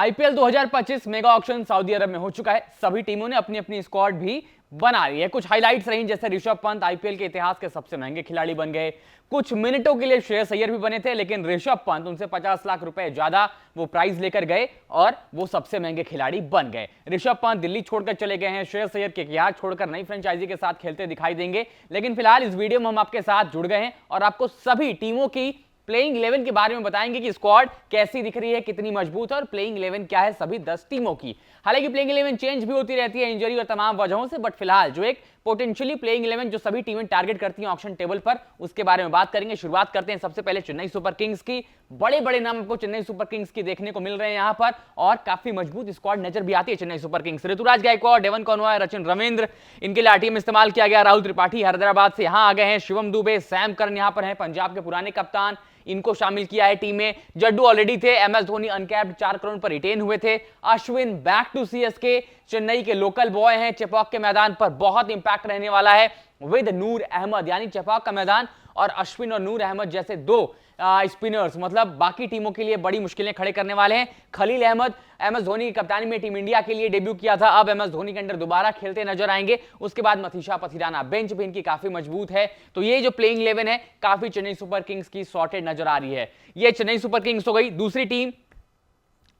IPL 2025 mega auction Saudi अरब में हो चुका है। सभी टीमों ने अपनी अपनी स्क्वाड भी बना ली है। कुछ हाइलाइट्स रही, जैसे ऋषभ पंत आईपीएल के इतिहास के सबसे महंगे खिलाड़ी बन गए। कुछ मिनटों के लिए श्रेयस अय्यर भी बने थे, लेकिन ऋषभ पंत उनसे 50 लाख रुपए ज्यादा वो प्राइज लेकर गए और वो सबसे महंगे खिलाड़ी बन गए। ऋषभ पंत दिल्ली छोड़कर चले गए हैं। श्रेयस अय्यर केकेआर छोड़कर नई फ्रेंचाइजी के साथ खेलते दिखाई देंगे। लेकिन फिलहाल इस वीडियो में हम आपके साथ जुड़ गए हैं और आपको सभी टीमों की प्लेइंग 11 के बारे में बताएंगे कि स्क्वाड कैसी दिख रही है, कितनी मजबूत है और प्लेइंग 11 क्या है सभी 10 टीमों की। हालांकि प्लेइंग 11 चेंज भी होती रहती है इंजरी और तमाम वजहों से, बट फिलहाल जो एक पोटेंशियली प्लेइंग 11 जो सभी टीमें टारगेट करती हैं ऑक्शन टेबल पर, उसके बारे में बात करेंगे। शुरुआत करते हैं सबसे पहले चेन्नई सुपर किंग्स की। बड़े बड़े नाम आपको चेन्नई सुपर किंग्स की देखने को मिल रहे हैं यहां पर और काफी मजबूत स्क्वाड नजर भी आती है Chennai super kings. Ruturaj Gaikwad, Devon Conway, Rachin Ravindra, इनके लिए आरटीएम इस्तेमाल किया गया। राहुल त्रिपाठी हैदराबाद से यहां आ गए हैं। शिवम दुबे, सैम करन यहां पर हैं, पंजाब के पुराने कप्तान, इनको शामिल किया है टीम में। जड्डू ऑलरेडी थे। एमएस धोनी अनकैप्ड 4 करोड़ पर रिटेन हुए थे। Ashwin back to CSK, Chennai के लोकल बॉय हैं। चेपॉक के मैदान पर बहुत इंपैक्ट रहने वाला है विद नूर अहमद, यानी चेपॉक का मैदान और अश्विन और नूर अहमद जैसे दो स्पिनर्स मतलब बाकी टीमों के लिए बड़ी मुश्किलें खड़े करने वाले हैं। खलील अहमद एमएस धोनी की कप्तानी में टीम इंडिया के लिए डेब्यू किया था, अब एमएस धोनी के अंडर दोबारा खेलते नजर आएंगे। उसके बाद मथीशा पथिराना, बेंच भी इनकी काफी मजबूत है। तो ये जो प्लेइंग 11 है काफी चेन्नई सुपर किंग्स की सॉर्टेड नजर आ रही है। ये चेन्नई सुपर किंग्स हो गई। दूसरी टीम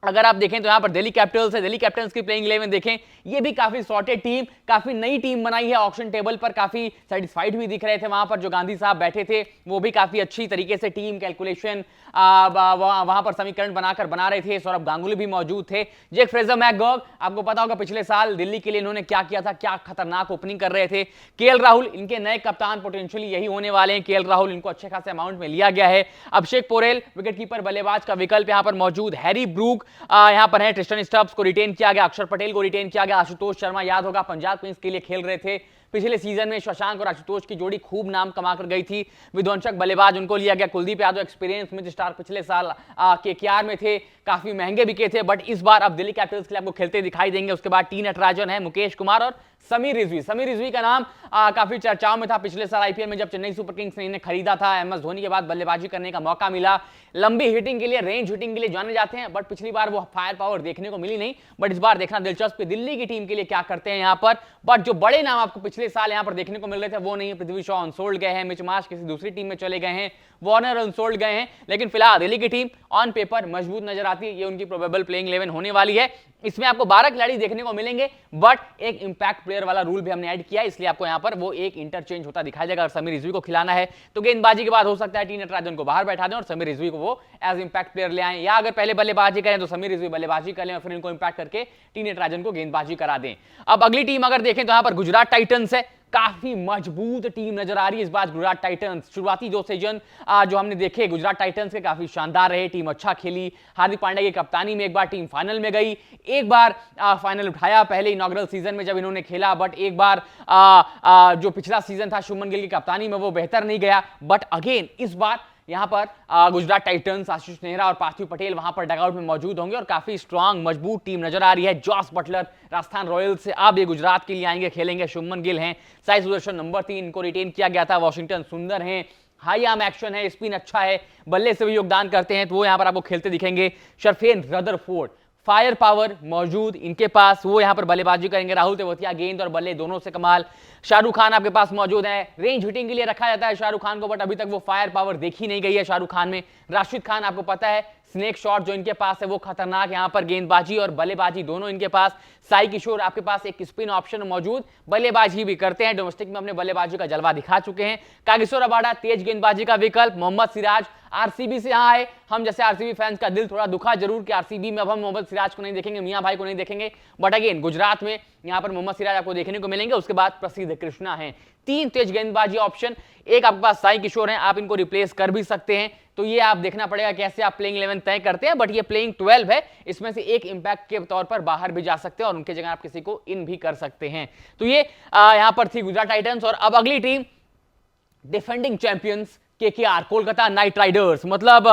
अगर आप देखें तो यहां पर दिल्ली कैपिटल्स है। दिल्ली कैपिटल्स की प्लेइंग 11 देखें, ये भी काफी सॉर्टेड टीम, काफी नई टीम बनाई है। ऑक्शन टेबल पर काफी सेटिस्फाइड भी दिख रहे थे वहां पर जो गांधी साहब बैठे थे, वो भी काफी अच्छी तरीके से टीम कैलकुलेशन वहां पर समीकरण बनाकर बना रहे थे। सौरभ गांगुली भी मौजूद थे। जेक फ्रेजर मैकगर्ग, आपको पता होगा पिछले साल दिल्ली के लिए इन्होंने क्या किया था, क्या खतरनाक ओपनिंग कर रहे थे। केएल राहुल इनके नए कप्तान पोटेंशियली यही होने वाले हैं। केएल राहुल इनको अच्छे खासे अमाउंट में लिया गया है। अभिषेक पोरेल विकेटकीपर बल्लेबाज का विकल्प यहां पर मौजूद। हैरी ब्रूक यहां पर है। ट्रिस्टन स्टब्स को रिटेन किया गया। अक्षर पटेल को रिटेन किया गया। आशुतोष शर्मा याद होगा पंजाब किंग्स के लिए खेल रहे थे पिछले सीजन में। शशांक और आशुतोष की जोड़ी खूब नाम कमा कर गई थी। विध्वंसक बल्लेबाज उनको लिया गया। Kuldeep Yadav experience mid star, पिछले साल केकेआर में थे, काफी महंगे बिके थे, बट इस बार अब दिल्ली कैपिटल्स के लिए आपको खेलते दिखाई देंगे। उसके बाद टी नटराजन है, मुकेश कुमार और समीर रिजवी। समीर रिजवी का नाम काफी चर्चाओं में था पिछले साल आईपीएल में जब चेन्नई सुपर किंग्स ने इन्हें खरीदा था। एमएस धोनी के बाद बल्लेबाजी करने का मौका मिला। लंबी हिटिंग के लिए, रेंज हिटिंग के लिए जाने जाते हैं, बट पिछली बार वो फायर पावर देखने को मिली नहीं। बट इस बार देखना दिलचस्प है दिल्ली की टीम के लिए क्या करते हैं यहाँ पर। बट जो बड़े नाम आपको पिछले साल यहाँ पर देखने को मिल रहे थे वो नहीं है। पृथ्वी शॉ अनसोल्ड गए हैं, मिच मार्श किसी दूसरी टीम में चले गए हैं, वार्नर अनसोल्ड गए हैं। लेकिन फिलहाल दिल्ली की टीम ऑन पेपर मजबूत नजर आती है। ये उनकी प्रोबेबल प्लेइंग 11 होने वाली है। इसमें आपको 12 खिलाड़ी देखने को मिलेंगे, बट एक इंपैक्ट प्लेयर वाला रूल भी हमने ऐड किया, इसलिए आपको यहां पर वो एक इंटरचेंज होता दिखाई देगा। अगर समीर रिजवी को खिलाना है तो गेंदबाजी के बाद हो सकता है टी नटराजन को बाहर बैठा दें और समीर रिजवी को वो एज इंपैक्ट प्लेयर ले आए, या अगर पहले बल्लेबाजी करें तो समीर रिजवी बल्लेबाजी कर लें और फिर इनको इंपैक्ट करके टी नटराजन को गेंदबाजी करा दें। अब अगली टीम अगर देखें तो यहां पर गुजरात टाइटंस है। काफी मजबूत टीम नजर आ रही है इस बार गुजरात टाइटंस। शुरुआती 2 सीजन जो हमने देखे गुजरात टाइटंस के काफी शानदार रहे। टीम अच्छा खेली। हार्दिक पांड्या की कप्तानी में एक बार टीम फाइनल में गई, एक बार फाइनल उठाया पहले इनॉग्रल सीजन में जब इन्होंने खेला, बट एक बार जो पिछला सीजन था शुभमन गिल की कप्तानी में वो बेहतर नहीं गया। बट अगेन इस बार यहां पर गुजरात टाइटंस, आशीष नेहरा और पार्थिव पटेल वहां पर डगआउट में मौजूद होंगे और काफी स्ट्रांग मजबूत टीम नजर आ रही है। जॉस बटलर राजस्थान रॉयल्स से अब ये गुजरात के लिए आएंगे, खेलेंगे। शुभमन गिल हैं। साई सुदर्शन नंबर 3 इनको रिटेन किया गया था। वॉशिंगटन सुंदर हैं, हाई आर्म एक्शन है, स्पिन अच्छा है, बल्ले से भी योगदान करते हैं, तो वो यहां पर आपको खेलते दिखेंगे। शरफेन रदरफोर्ड, फायर पावर मौजूद इनके पास, वो यहां पर बल्लेबाजी करेंगे। राहुल तेवतिया गेंद और बल्ले दोनों से कमाल। शाहरुख खान आपके पास मौजूद है। रेंज हिटिंग के लिए रखा जाता है शाहरुख खान को, बट अभी तक वो फायर पावर देखी नहीं गई है शाहरुख खान में। राशिद खान आपको पता है, स्नेक शॉट जो इनके पास है वो खतरनाक। यहां पर गेंदबाजी और बल्लेबाजी दोनों इनके पास। साई किशोर आपके पास एक स्पिन ऑप्शन मौजूद, बल्लेबाजी भी करते हैं, डोमेस्टिक में अपने बल्लेबाजी का जलवा दिखा चुके हैं। कागिसो रबाडा तेज गेंदबाजी का विकल्प। मोहम्मद सिराज आरसीबी से यहां आए। हम जैसे आरसीबी फैंस का दिल थोड़ा दुखा जरूर कि आरसीबी में अब हम मोहम्मद सिराज को नहीं देखेंगे, मियां भाई को नहीं देखेंगे, बट अगेन गुजरात में यहां पर मोहम्मद सिराज आपको देखने को मिलेंगे। उसके बाद प्रसिद्ध कृष्णा हैं। 3 तेज गेंदबाजी ऑप्शन। एक आपके पास साई किशोर हैं, आप इनको रिप्लेस कर भी सकते हैं। तो ये आप देखना पड़ेगा कैसे आप प्लेइंग 11 तय करते हैं, बट ये प्लेइंग 12 है, इसमें से एक इंपैक्ट के तौर पर बाहर भी जा सकते हैं और उनके जगह आप किसी को इन भी कर सकते हैं। तो ये यहां पर थी गुजरात टाइटंस। और अब अगली team defending champions KKR Kolkata night Riders. मतलब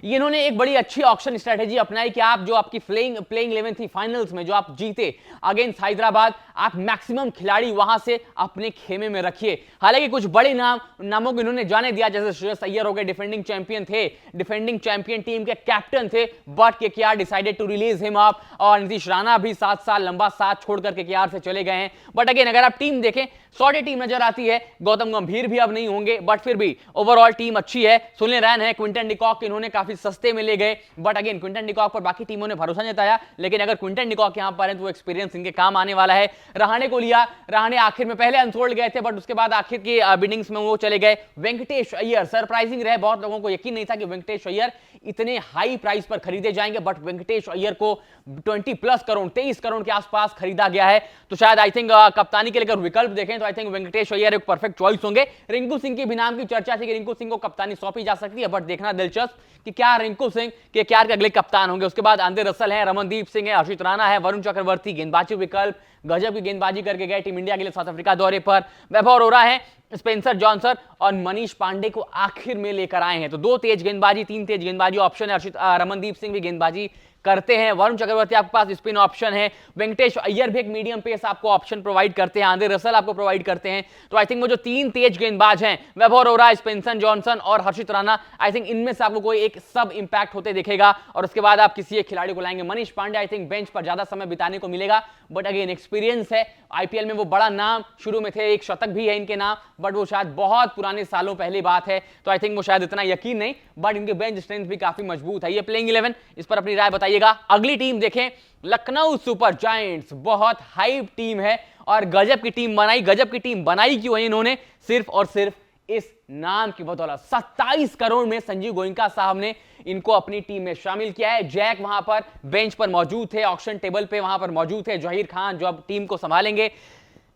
इन्होंने एक बड़ी अच्छी ऑक्शन स्ट्रेटेजी अपनाई कि आप जो आपकी प्लेइंग 11 थी फाइनल्स में जो आप जीते अगेंस्ट हैदराबाद, आप मैक्सिमम खिलाड़ी वहां से अपने खेमे में रखिए। हालांकि कुछ बड़े नामों को इन्होंने जाने दिया, जैसे श्रेयस अय्यर हो गए, डिफेंडिंग चैंपियन थे, डिफेंडिंग चैंपियन टीम के कैप्टन थे, but KKR decided to release him up. और नीतीश राणा भी 7 साल लंबा साथ छोड़कर केकेआर से चले गए हैं। बट अगेन अगर आप टीम देखें, सॉर्टेड टीम नजर आती है। गौतम गंभीर भी अब नहीं होंगे, बट फिर भी ओवरऑल टीम अच्छी है। सुनील रैन है, क्विंटन डिकॉक इन्होंने काफी सस्ते में ले गए, बट अगेन क्विंटन डिकॉक पर बाकी टीमों ने भरोसा जताया, लेकिन अगर क्विंटन डिकॉक यहां पर है तो वो एक्सपीरियंस इनके काम आने वाला है। रहाणे को लिया, रहाणे आखिर में पहले अनसोल्ड गए थे, बट उसके बाद आखिर की बिडिंग्स में वो चले गए। वेंकटेश अय्यर सरप्राइजिंग रहे, बहुत लोगों को यकीन नहीं था कि वेंकटेश अय्यर इतने हाई प्राइस पर खरीदे जाएंगे, बट वेंकटेश अय्यर को 20+ करोड़ 23 करोड़ के आसपास खरीदा गया है। तो शायद आई थिंक कप्तानी के लिए विकल्प देखें तो आई थिंक वेंकटेश अय्यर एक परफेक्ट चॉइस होंगे। रिंकू सिंह के भी नाम की चर्चा थी कि रिंकू सिंह को कप्तानी सौंपी जा सकती है, बट देखना दिलचस्प कि क्या रिंकू सिंह केकेआर के अगले कप्तान होंगे। उसके बाद आंद्रे रसल है, रमनदीप सिंह है, हर्षित राणा है, वरुण चक्रवर्ती गेंदबाजी विकल्प गजब की गेंदबाजी करके गए टीम इंडिया के लिए साउथ अफ्रीका दौरे पर। वैभव अरोरा है, स्पेंसर जॉनसन और मनीष पांडे को आखिर में लेकर आए हैं। तो 2 तेज गेंदबाजी 3 तेज गेंदबाजी ऑप्शन है। रमनदीप सिंह भी गेंदबाजी करते हैं, वरुण चक्रवर्ती आपके पास स्पिन ऑप्शन है, वेंकटेश अय्यर भी एक मीडियम पेस आपको ऑप्शन प्रोवाइड करते हैं, आंद्रे रसल आपको प्रोवाइड करते हैं। तो आई थिंक वो जो 3 तेज गेंदबाज हैं, वैभव अरोरा, स्पेंसर जॉनसन और हर्षित राणा, आई थिंक इनमें से आपको कोई एक सब इंपैक्ट होते दिखेगा। और उसके बाद आप किसी एक खिलाड़ी को लाएंगे। Manish Pandey I think bench पर ज्यादा समय बिताने को मिलेगा, बट अगेन एक्सपीरियंस है, आईपीएल में वो बड़ा नाम शुरू में थे, एक शतक भी है इनके नाम, बट वो शायद बहुत पुराने सालों पहले बात है, तो आई थिंक वो शायद इतना यकीन नहीं, बट इनके बेंच स्ट्रेंथ भी काफी मजबूत है। ये प्लेइंग 11, इस पर अपनी राय बताइएगा। अगली टीम देखें, लखनऊ सुपर जायंट्स, बहुत हाइप टीम है और गजब की टीम बनाई। गजब की टीम बनाई क्यों है इन्होंने? सिर्फ और सिर्फ इस नाम की बदौलत 27 करोड़ में संजीव गोयनका साहब ने इनको अपनी टीम में शामिल किया है। जैक वहां पर बेंच पर मौजूद थे, ऑक्शन टेबल पे वहां पर मौजूद थे, जहीर खान जो अब टीम को संभालेंगे,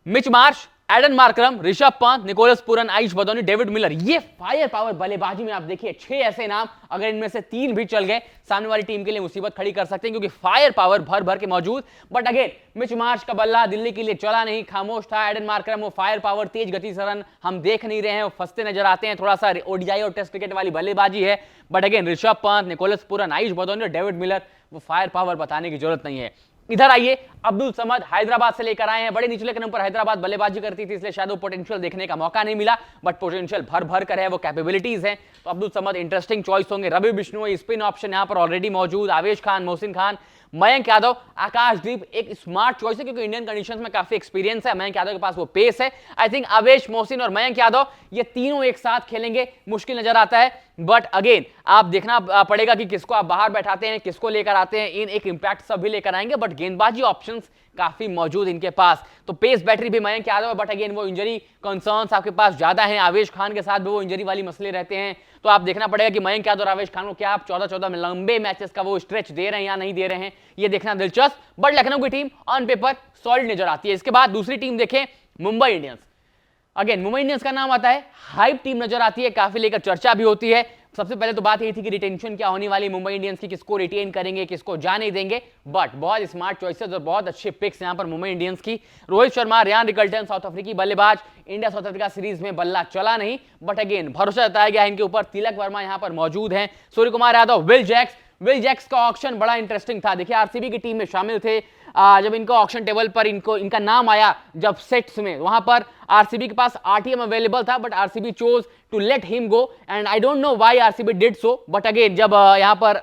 Mitch Marsh, Aiden Markram, Rishabh Pant, Nicholas Pooran, Ayush Badoni, David Miller. ये फायर पावर बल्लेबाजी में आप देखिए 6 ऐसे नाम, अगर इनमें से 3 भी चल गए सामने वाली टीम के लिए मुसीबत खड़ी कर सकते हैं, क्योंकि फायर पावर भर भर के मौजूद। बट अगेन मिच मार्श का बल्ला दिल्ली के लिए चला नहीं, खामोश था। एडन मार्करम वो फायर पावर, तेज गति से रन हम देख नहीं रहे हैं, वो फंसते नजर आते हैं, थोड़ा सा ओडीआई और टेस्ट क्रिकेट वाली बल्लेबाजी है। But again Rishabh Pant, Nicholas Pooran, Ayush Badoni और डेविड मिलर, वो फायर पावर बताने की जरूरत नहीं है। इधर आइए, अब्दुल समद हैदराबाद से लेकर आए हैं। बड़े निचले क्रम पर हैदराबाद बल्लेबाजी करती थी, इसलिए शायद वो पोटेंशियल देखने का मौका नहीं मिला, बट पोटेंशियल भर भर कर है, वो कैपेबिलिटीज हैं। तो अब्दुल समद इंटरेस्टिंग चॉइस होंगे। रवि बिश्नोई स्पिन ऑप्शन यहां पर ऑलरेडी मौजूद, आवेश खान, मोहसिन खान, मयंक यादव, आकाशदीप एक स्मार्ट चॉइस है, क्योंकि इंडियन कंडीशंस में काफी एक्सपीरियंस है। मयंक यादव के पास वो पेस है। आई थिंक आवेश, मोहसिन और मयंक यादव ये तीनों एक साथ खेलेंगे, मुश्किल नजर आता है। बट अगेन आप देखना पड़ेगा कि किसको आप बाहर बैठाते हैं, किसको लेकर आते हैं। इन एक इंपैक्ट सब भी लेकर आएंगे, बट गेंदबाजी ऑप्शंस काफी मौजूद इनके पास। तो पेस बैटरी भी मयंक यादव है, बट अगेन वो इंजरी कंसर्न्स आपके पास ज्यादा हैं। आवेश खान के साथ भी वो इंजरी वाली मसले रहते हैं, तो आप देखना पड़ेगा कि मयंक यादव और आवेश खान को क्या आप 14-14 में लंबे मैचेस का वो स्ट्रेच दे रहे हैं या नहीं दे रहे हैं, ये देखना दिलचस्प। बट लखनऊ की टीम ऑन पेपर सॉलिड नजर आती है। इसके बाद दूसरी टीम देखें, Mumbai Indians. Again Mumbai Indians का नाम आता है, हाइप टीम नजर आती है, काफी लेकर चर्चा भी होती है। सबसे पहले तो बात यही थी कि रिटेंशन क्या होने वाली मुंबई इंडियंस की, किसको रिटेन करेंगे, किसको जाने देंगे। बट बहुत स्मार्ट चॉइसेस और बहुत अच्छे पिक्स यहां पर मुंबई इंडियंस की। Rohit Sharma, Ryan Rickelton, south अफ्रीकी बल्लेबाज, इंडिया साउथ अफ्रीका सीरीज में बल्ला चला नहीं, बट अगेन भरोसा जताया गया इनके ऊपर। तिलक वर्मा यहां पर मौजूद हैं, सूर्य कुमार यादव, विल जैक्स का ऑक्शन बड़ा इंटरेस्टिंग था। देखिए आरसीबी की टीम में शामिल थे, जब इनको ऑक्शन टेबल पर इनका नाम आया, जब सेट्स में वहां पर आरसीबी के पास आरटीएम अवेलेबल था, but RCB chose to let him go and I don't know why RCB did so. But again जब यहां पर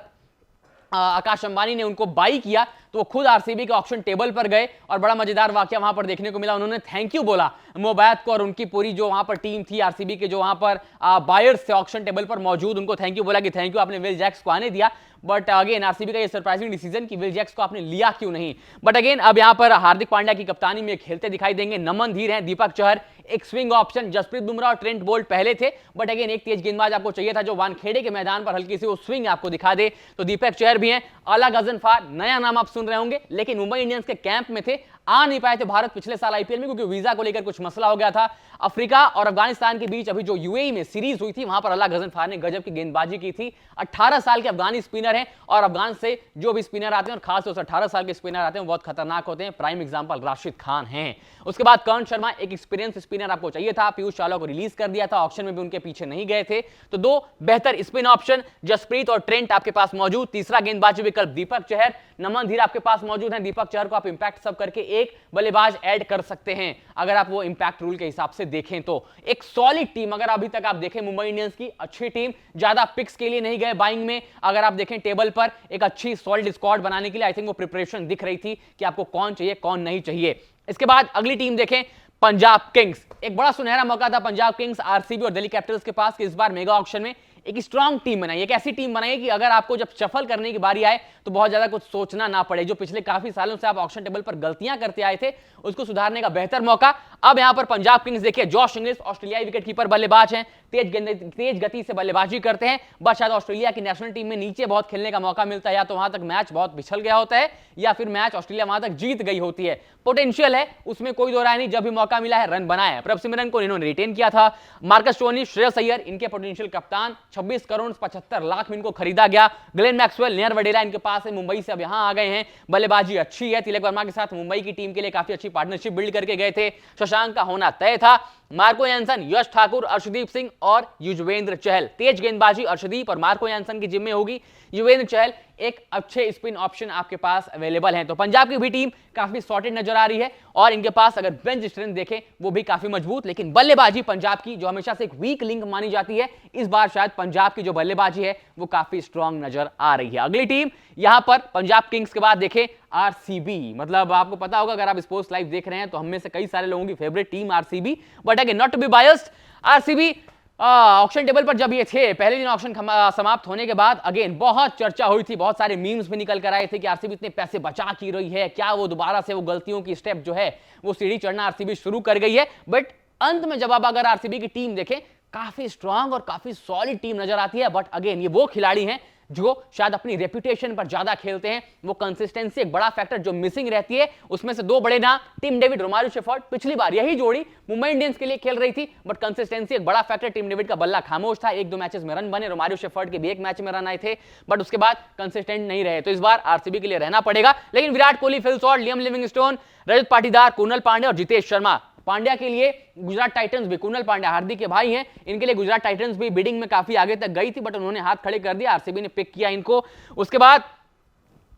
आकाश अंबानी ने उनको बाई किया तो वो खुद आरसीबी के ऑक्शन टेबल पर गए और बड़ा मजेदार वाकया वहां पर देखने को मिला। उन्होंने थैंक यू बोला मोबैद को और उनकी पूरी जो वहां पर टीम थी आरसीबी के, जो वहां पर बायर्स थे ऑक्शन टेबल पर मौजूद, उनको थैंक यू बोला कि थैंक यू आपने विल जैक्स को आने दिया। बट अगेन आरसीबी का ये सरप्राइजिंग डिसीजन कि विल जैक्स को आपने लिया क्यों नहीं। बट अगेन अब यहां पर हार्दिक पांड्या की कप्तानी में खेलते दिखाई देंगे। नमन धीर हैं, दीपक चहर, एक स्विंग ऑप्शन, जसप्रीत बुमराह और ट्रेंट बोल्ट पहले थे, बट अगेन एक तेज गेंदबाज आपको चाहिए था जो वानखेड़े के मैदान पर हल्की सी वो स्विंग आपको दिखा दे, तो दीपक चहर भी हैं। अला गजनफार नया नाम आप सुन रहे होंगे, लेकिन मुंबई इंडियंस के कैंप में थे, आ नहीं पाए थे भारत पिछले साल आईपीएल में, क्योंकि वीजा को लेकर कुछ मसला हो गया था। अफ्रीका और अफगानिस्तान के बीच अभी जो यूएई में सीरीज हुई थी, वहां पर अल्लाह गजनफर ने गजब की गेंदबाजी की थी। 18 साल के अफगानी स्पिनर हैं, और अफगान से जो भी स्पिनर आते हैं, और खासतौर से 18 साल के स्पिनर आते हैं, बहुत खतरनाक होते हैं। प्राइम एग्जांपल राशिद खान हैं। उसके बाद कर्ण शर्मा, एक एक्सपीरियंस स्पिनर आपको चाहिए था, पीयूष चावला को रिलीज कर दिया था, ऑक्शन में भी उनके पीछे नहीं गए थे। तो दो बेहतर स्पिन ऑप्शन जसप्रीत और ट्रेंट आपके पास मौजूद। तीसरा गेंदबाजी विकल्प दीपक चहर, नमन धीर आपके पास मौजूद हैं। दीपक चहर को आप इंपैक्ट सब करके एक बल्लेबाज ऐड कर सकते हैं, अगर आप वो इंपैक्ट रूल के हिसाब से देखें तो। एक सॉलिड टीम अगर अभी तक आप देखें मुंबई इंडियंस की, अच्छी टीम, ज्यादा पिक्स के लिए नहीं गए बाइंग में। अगर आप देखें टेबल पर एक अच्छी सॉलिड स्क्वाड बनाने के लिए आई थिंक वो प्रिपरेशन दिख रही थी कि आपको कौन चाहिए कौन नहीं चाहिए। इसके बाद अगली टीम देखें, पंजाब किंग्स। एक बड़ा सुनहरा मौका था पंजाब किंग्स, आरसीबी और दिल्ली कैपिटल्स के पास कि इस बार मेगा ऑक्शन में एक स्ट्रांग टीम बनाई, एक ऐसी टीम बनाई कि अगर आपको जब शफल करने की बारी आए तो बहुत ज्यादा कुछ सोचना ना पड़े। जो पिछले काफी सालों से आप ऑक्शन टेबल पर गलतियां करते आए थे, उसको सुधारने का बेहतर मौका। अब यहां पर पंजाब किंग्स देखिए, जॉश इंग्लिश ऑस्ट्रेलियाई विकेटकीपर बल्लेबाज हैं, तेज गति से बल्लेबाजी करते हैं। बस शायद ऑस्ट्रेलिया की नेशनल टीम में नीचे बहुत खेलने का मौका मिलता है, या तो वहां तक मैच बहुत पिछल गया होता है, या फिर मैच ऑस्ट्रेलिया वहां तक जीत गई होती है। पोटेंशियल है, उसमें कोई दो राय नहीं, जब भी मौका मिला है रन बनाया है। प्रभ सिमरन को इन्होंने रिटेन किया था। मार्कस स्टोनी, श्रेयस अय्यर इनके पोटेंशियल कप्तान, 26 करोड़ 75 लाख में इनको खरीदा गया। ग्लेन मैक्सवेल, नेहर वडेरा इनके पास है, मुंबई से अब यहां आ गए हैं। बल्लेबाजी अच्छी है, तिलक वर्मा के साथ मुंबई की टीम के लिए काफी अच्छी पार्टनरशिप बिल्ड करके गए थे। शशांक का होना तय था। मार्को यानसन, यश ठाकुर, अर्शदीप सिंह और युजवेंद्र चहल। तेज गेंदबाजी अर्शदीप और मार्को यानसन की जिम्मे होगी। युजवेंद्र चहल एक अच्छे स्पिन ऑप्शन आपके पास अवेलेबल हैं। तो पंजाब की भी टीम काफी सॉर्टेड नजर आ रही है, और इनके पास अगर बेंच स्ट्रेंथ देखें वो भी काफी मजबूत। लेकिन बल्लेबाजी पंजाब की, जो हमेशा से एक वीक लिंक मानी जाती है, इस बार शायद पंजाब की जो बल्लेबाजी है वो काफी स्ट्रांग नजर आ रही है। अगली टीम यहां पर पंजाब किंग्स के बाद देखें आरसीबी। मतलब आपको पता होगा अगर आप स्पोर्ट्स लाइव देख रहे हैं तो हम में से कई सारे लोगों की favourite team RCB, but again not to be biased, RCB auction table पर जब ये थे, पहले दिन ऑक्शन समाप्त होने के बाद अगेन बहुत चर्चा हुई थी, बहुत सारे मीम्स भी निकल कर आए थे कि आरसीबी इतने पैसे बचा की रही है, क्या वो दोबारा से वो गलतियों की स्टेप जो है वो सीढ़ी चढ़ना आरसीबी शुरू कर गई है। बट अंत में जब आप अगर आरसीबी की टीम देखें, काफी स्ट्रांग और काफी सॉलिड टीम नजर आती है। बट अगेन ये वो खिलाड़ी हैं जो शायद अपनी रेपुटेशन पर ज्यादा खेलते हैं, वो कंसिस्टेंसी एक बड़ा फैक्टर जो मिसिंग रहती है। उसमें से दो बड़े नाम, टिम डेविड, रोमारियो शेफर्ड। पिछली बार यही जोड़ी मुंबई इंडियंस के लिए खेल रही थी, बट कंसिस्टेंसी एक बड़ा फैक्टर। टिम डेविड का बल्ला खामोश था, एक दो मैचेस में रन बने, रोमारियो शेफर्ड के भी एक मैच में रन आए थे, बट उसके बाद कंसिस्टेंट नहीं रहे। तो इस बार आरसीबी के लिए रहना पड़ेगा। लेकिन Virat Kohli, Phil Salt, Liam Livingstone, Rajat Patidar, Krunal Pandya और जितेश शर्मा। पांड्या के लिए गुजरात टाइटंस भी, कुणाल पांड्या हार्दिक के भाई हैं, इनके लिए गुजरात टाइटंस भी बिडिंग में काफी आगे तक गई थी, बट उन्होंने हाथ खड़े कर दिया, आरसीबी ने पिक किया इनको। उसके बाद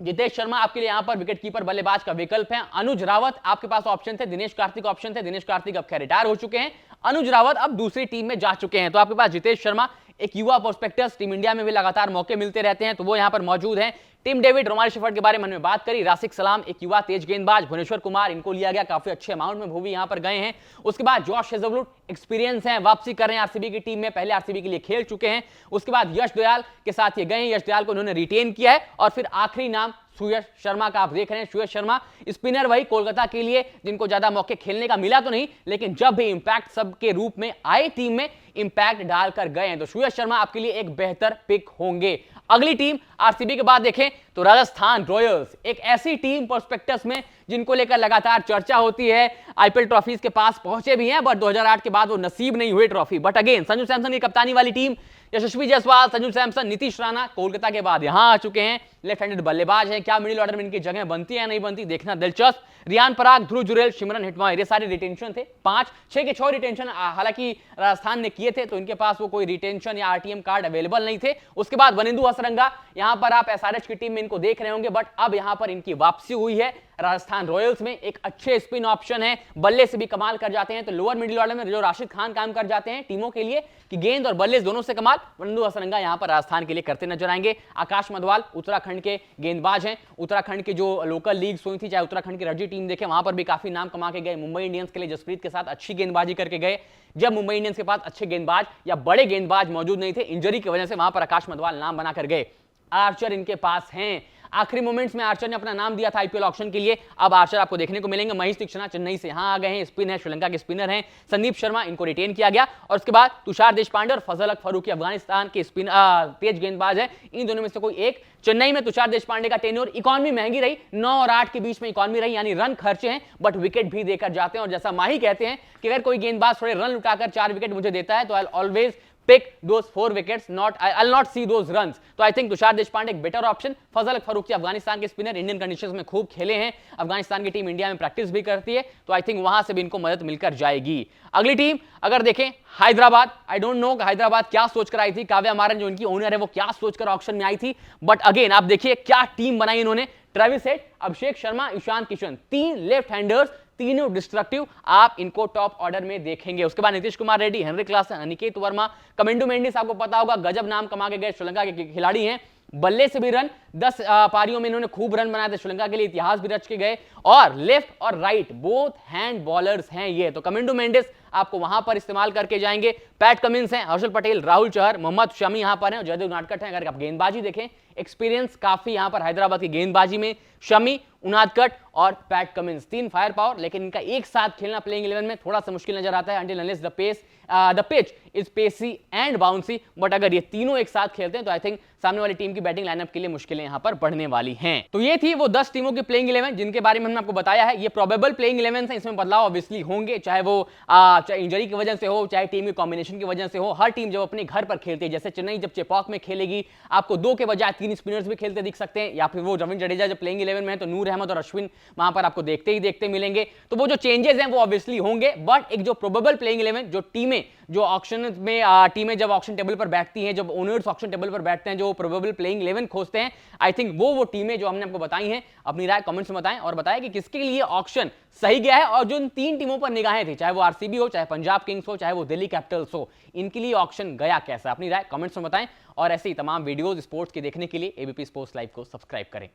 जितेश शर्मा आपके लिए यहां पर विकेटकीपर बल्लेबाज का विकल्प है। अनुज रावत आपके पास ऑप्शन थे, दिनेश कार्तिक ऑप्शन थे, दिनेश कार्तिक अब खैर रिटायर हो चुके हैं, अनुज रावत अब दूसरी टीम में जा चुके हैं। तो आपके पास जितेश शर्मा, एक युवा प्रोस्पेक्टस, टीम इंडिया में भी लगातार मौके मिलते रहते हैं, तो वो यहां पर मौजूद हैं। टिम डेविड, रोमारियो शेफर्ड के बारे में हमने बात करी, राशिक सलाम एक युवा तेज गेंदबाज, भुवनेश्वर कुमार इनको लिया गया, काफी अच्छे अमाउंट में वो भी यहां पर गए हैं। उसके बाद जॉश हेजलवुड, एक्सपीरियंस है, वापसी कर रहे हैं आरसीबी की टीम में, पहले आरसीबी के लिए खेल चुके हैं। उसके बाद यश दयाल के साथ ये गए हैं, यश दयाल को उन्होंने रिटेन किया है। और फिर आखिरी नाम सुयश शर्मा का आप देख रहे हैं। सुयश शर्मा स्पिनर, वही कोलकाता के लिए जिनको ज्यादा मौके खेलने का मिला तो नहीं, लेकिन जब भी इंपैक्ट सब के रूप में आए टीम में, इंपैक्ट डालकर गए हैं। तो सुयश शर्मा आपके लिए एक बेहतर पिक होंगे। अगली टीम आरसीबी के बाद देखें तो राजस्थान रॉयल्स, एक ऐसी टीम प्रोस्पेक्टस में जिनको लेकर लगातार चर्चा होती है, आईपीएल ट्रॉफीज के पास पहुंचे भी हैं, बट 2008 के बाद वो नसीब नहीं हुए trophy. But again Sanju Samson की कप्तानी वाली टीम, यशस्वी जायसवाल, संजू सैमसन, नीतीश राणा कोलकाता के बाद यहां आ चुके हैं, लेफ्ट हैंडेड बल्लेबाज हैं। क्या मिडिल ऑर्डर में इनकी जगह बनती है या नहीं बनती, देखना दिलचस्प। रियान पराग, ध्रुव जुरेल, सिमरन हेटमायर, ये सारे रिटेंशन थे, 5-6 के 6 रिटेंशन हालांकि राजस्थान ने किए थे, तो इनके पास वो कोई रिटेंशन या आरटीएम कार्ड अवेलेबल नहीं थे। उसके बाद वनिंदु हसरंगा, यहां पर आप एसआरएच की टीम में इनको देख रहे होंगे, बट अब यहां पर इनकी वापसी हुई है राजस्थान रॉयल्स में। एक अच्छे स्पिन ऑप्शन है, बल्ले से भी कमाल कर जाते हैं। तो लोअर मिडिल ऑर्डर में जो राशिद खान काम कर जाते हैं टीमों के लिए कि गेंद और बल्ले दोनों से कमाल, वनिंदु हसरंगा यहां पर राजस्थान के लिए करते नजर आएंगे। आकाश मधवाल उत्तराखंड के गेंदबाज हैं, उत्तराखंड की जो लोकल लीग्स हुई थी, चाहे उत्तराखंड की रणजी टीम देखें, वहां पर भी काफी नाम कमा के गए। मुंबई इंडियंस के लिए जसप्रीत के साथ अच्छी गेंदबाजी करके गए, जब मुंबई इंडियंस के पास अच्छे गेंदबाज या बड़े गेंदबाज मौजूद नहीं थे, इंजरी की वजह से वहां पर आकाश मधवाल नाम बनाकर गए। आर्चर इनके पास हैं, आखिरी मोमेंट्स में आर्चर ने अपना नाम दिया था आईपीएल ऑक्शन के लिए। अब आर्चर आपको देखने को मिलेंगे। महेश तीक्षणा चेन्नई से यहां आ गए हैं, स्पिन है, श्रीलंका के स्पिनर हैं। संदीप शर्मा, इनको रिटेन किया गया। और उसके बाद तुषार देशपांडे और फजल हक फारूकी अफगानिस्तान के तेज गेंदबाज है। इन दोनों में से कोई एक। चेन्नई में तुषार देशपांडे का टेन्योर, इकॉनमी महंगी रही, 9 और 8 के बीच में इकॉनमी रही, यानी रन खर्चे हैं बट विकेट भी देकर जाते हैं। और जैसा माही कहते हैं कि अगर कोई गेंदबाज थोड़े रन लुटाकर 4 विकेट मुझे देता है तो I always pick those 4 wickets, I'll not see those runs. तो आई थिंक तुषार देशपांडे एक बेटर ऑप्शन। फजल हक फारूकी अफगानिस्तान के स्पिनर, इंडियन कंडीशंस में खूब खेले हैं, अफगानिस्तान की टीम इंडिया में प्रैक्टिस भी करती है, तो आई थिंक वहां से भी इनको मदद मिलकर जाएगी। अगली टीम अगर देखें हैदराबाद, आई डोंट नो हैदराबाद क्या सोचकर आई थी, काव्या मारन जो इनकी ओनर है वो क्या सोचकर ऑक्शन में आई थी, बट अगेन आप देखिए क्या टीम बनाई इन्होंने। Travis head, Abhishek Sharma, Ishan Kishan, 3 left handers, तीनों डिस्ट्रक्टिव, आप इनको टॉप ऑर्डर में देखेंगे। उसके बाद नीतीश कुमार रेड्डी, हेनरी क्लासन, अनिकेत वर्मा, कमेंडो मेंडिस आपको पता होगा गजब नाम कमा के गए श्रीलंका के खिलाड़ी हैं। बल्ले से भी रन, 10 पारियों में इन्होंने खूब रन बनाए थे, श्रीलंका के लिए इतिहास भी रच के गए। और लेफ्ट और राइट बोथ हैंड बॉलर्स हैं ये, तो कमेंडो मेंडिस आपको वहां पर इस्तेमाल करके जाएंगे। पैट कमिंस हैं, हर्षल पटेल, राहुल चहर, मोहम्मद शमी यहां पर हैं, और जयदेव नाटकट हैं। अगर आप गेंदबाजी देखें, एक्सपीरियंस काफी यहां पर हैदराबाद की गेंदबाजी में, शमी, उनादकट और पैट कमिंस, 3 फायर पावर, लेकिन इनका एक साथ खेलना प्लेइंग 11 में थोड़ा सा मुश्किल नजर आता है until unless the pitch is pacey and bouncy। But अगर ये तीनों एक साथ खेलते हैं तो आई थिंक सामने वाली टीम की बैटिंग लाइनअप के लिए मुश्किलें यहां पर बढ़ने वाली हैं। तो ये थी वो 10 टीमों की प्लेइंग 11 जिनके बारे में हमने आपको बताया है। ये प्रोबेबल प्लेइंग 11 है, इसमें बदलाव ऑब्वियसली होंगे, चाहे वो चाहे इंजरी की वजह से हो, चाहे टीम की कॉम्बिनेशन की वजह से हो। हर टीम जब अपने घर पर खेलती है, जैसे चेन्नई जब चेपॉक में खेलेगी, आपको 2 के बजाय 3 स्पिनर्स भी खेलते दिख सकते हैं, या फिर वो रविंद्र जडेजा जब प्लेइंग 11 में है तो नूर अहमद और अश्विन वहां पर आपको देखते ही देखते मिलेंगे। तो वो जो चेंजेस हैं वो ऑब्वियसली होंगे, बट एक जो प्रोबेबल प्लेइंग 11 जो टीमें जो ऑक्शन में टीमें जब ऑक्शन टेबल पर बैठती हैं, जब ओनर्स ऑक्शन टेबल पर बैठते हैं, जो प्रोबेबल प्लेइंग 11 खोजते हैं, आई थिंक वो टीमें जो हमने आपको बताई हैं, अपनी राय कमेंट्स में बताएं और बताएं कि किसके लिए ऑक्शन सही गया है। और जो इन 3 टीमों पर निगाहें थी, चाहे वो आरसीबी हो, चाहे पंजाब किंग्स हो, चाहे वो दिल्ली कैपिटल्स हो, इनके लिए ऑक्शन गया कैसा, अपनी राय कमेंट्स में बताएं। और ऐसे ही तमाम वीडियोस स्पोर्ट्स के देखने के लिए एबीपी स्पोर्ट्स लाइव को सब्सक्राइब करें।